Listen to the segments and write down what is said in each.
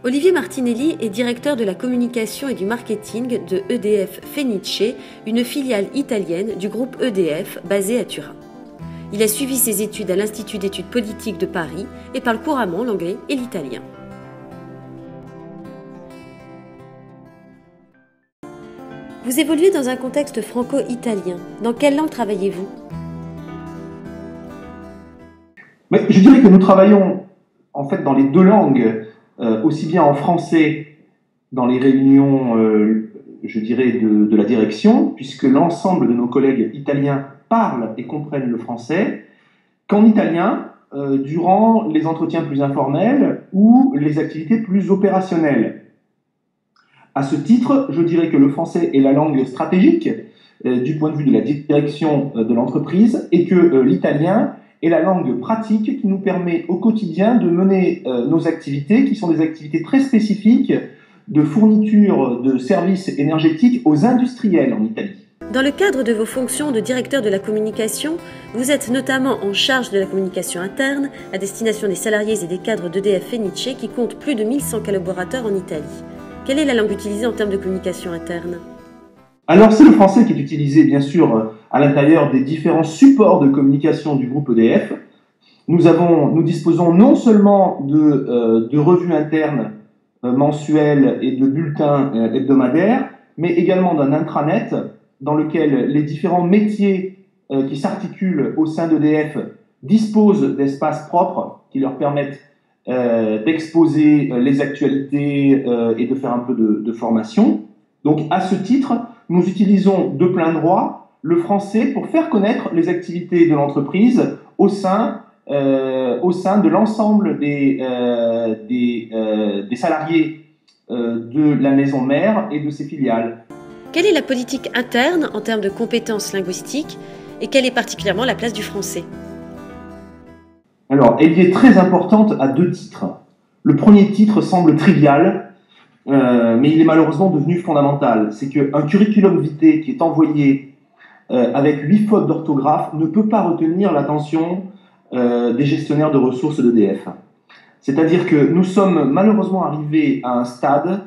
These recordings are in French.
Olivier Martinelli est directeur de la communication et du marketing de EDF Fenice, une filiale italienne du groupe EDF basée à Turin. Il a suivi ses études à l'Institut d'études politiques de Paris et parle couramment l'anglais et l'italien. Vous évoluez dans un contexte franco-italien. Dans quelle langue travaillez-vous ? Je dirais que nous travaillons en fait dans les deux langues, aussi bien en français dans les réunions, je dirais, de la direction, puisque l'ensemble de nos collègues italiens parlent et comprennent le français, qu'en italien, durant les entretiens plus informels ou les activités plus opérationnelles. À ce titre, je dirais que le français est la langue stratégique du point de vue de la direction de l'entreprise et que l'italien est la langue pratique qui nous permet au quotidien de mener nos activités, qui sont des activités très spécifiques de fourniture de services énergétiques aux industriels en Italie. Dans le cadre de vos fonctions de directeur de la communication, vous êtes notamment en charge de la communication interne à destination des salariés et des cadres d'EDF Fenice qui compte plus de 1100 collaborateurs en Italie. Quelle est la langue utilisée en termes de communication interne ? Alors, c'est le français qui est utilisé, bien sûr, à l'intérieur des différents supports de communication du groupe EDF. Nous disposons non seulement de revues internes mensuelles et de bulletins hebdomadaires, mais également d'un intranet dans lequel les différents métiers qui s'articulent au sein d'EDF disposent d'espaces propres qui leur permettent d'exposer les actualités et de faire un peu de formation. Donc, à ce titre, nous utilisons de plein droit le français pour faire connaître les activités de l'entreprise au sein de l'ensemble des salariés de la maison mère et de ses filiales. Quelle est la politique interne en termes de compétences linguistiques et quelle est particulièrement la place du français ? Alors, elle y est très importante à deux titres. Le premier titre semble trivial, mais il est malheureusement devenu fondamental. C'est qu'un curriculum vitae qui est envoyé avec 8 fautes d'orthographe ne peut pas retenir l'attention des gestionnaires de ressources d'EDF. C'est-à-dire que nous sommes malheureusement arrivés à un stade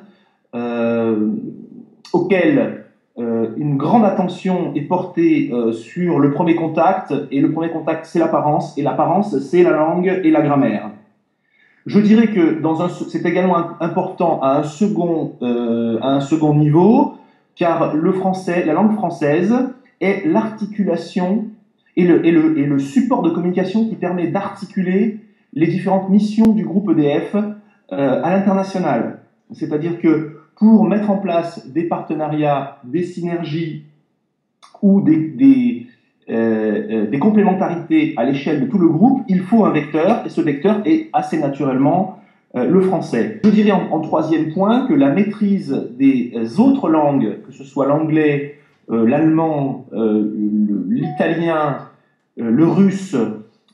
auquel une grande attention est portée sur le premier contact, et le premier contact c'est l'apparence, et l'apparence c'est la langue et la grammaire. Je dirais que c'est également important à un second niveau, car le français, la langue française est l'articulation et le support de communication qui permet d'articuler les différentes missions du groupe EDF à l'international. C'est-à-dire que pour mettre en place des partenariats, des synergies ou des complémentarités à l'échelle de tout le groupe, il faut un vecteur, et ce vecteur est assez naturellement le français. Je dirais en troisième point que la maîtrise des autres langues, que ce soit l'anglais, l'allemand, l'italien, le russe,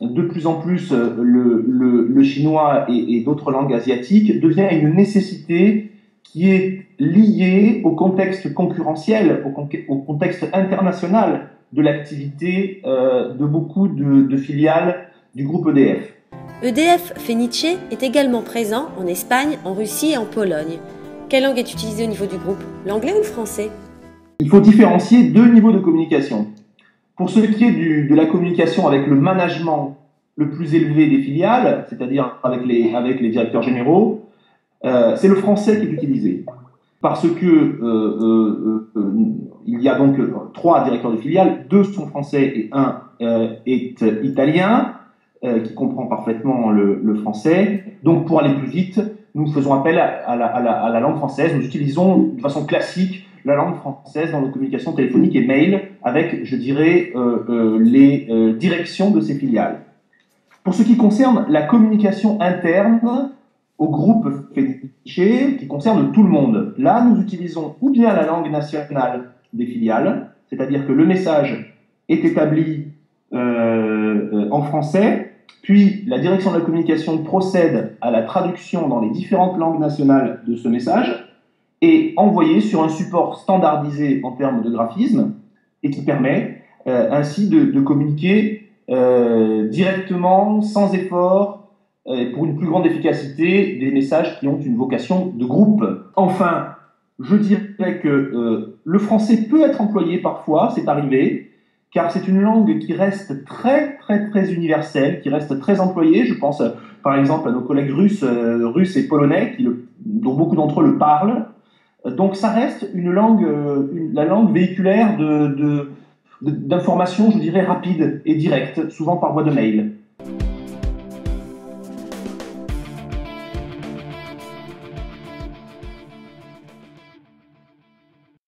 de plus en plus le chinois et d'autres langues asiatiques, devient une nécessité qui est liée au contexte concurrentiel, au contexte international de l'activité de beaucoup de filiales du groupe EDF. EDF Fenice est également présent en Espagne, en Russie et en Pologne. Quelle langue est utilisée au niveau du groupe ? L'anglais ou le français ? Il faut différencier deux niveaux de communication. Pour ce qui est de la communication avec le management le plus élevé des filiales, c'est-à-dire avec les directeurs généraux, c'est le français qui est utilisé. Parce que il y a donc 3 directeurs de filiales, 2 sont français et 1 est italien, qui comprend parfaitement le français. Donc pour aller plus vite, nous faisons appel à la langue française. Nous utilisons de façon classique la langue française dans nos communications téléphoniques et mail avec, je dirais, les directions de ces filiales. Pour ce qui concerne la communication interne au groupe Fenice, qui concerne tout le monde, là, nous utilisons ou bien la langue nationale des filiales, c'est-à-dire que le message est établi en français, puis la direction de la communication procède à la traduction dans les différentes langues nationales de ce message, et envoyé sur un support standardisé en termes de graphisme et qui permet ainsi de communiquer directement, sans effort, pour une plus grande efficacité des messages qui ont une vocation de groupe. Enfin, je dirais que le français peut être employé parfois, c'est arrivé, car c'est une langue qui reste très, très, très universelle, qui reste très employée. Je pense, par exemple, à nos collègues russes et polonais, dont beaucoup d'entre eux le parlent. Donc, ça reste une langue, la langue véhiculaire d'informations, je dirais, rapides et directes, souvent par voie de mail.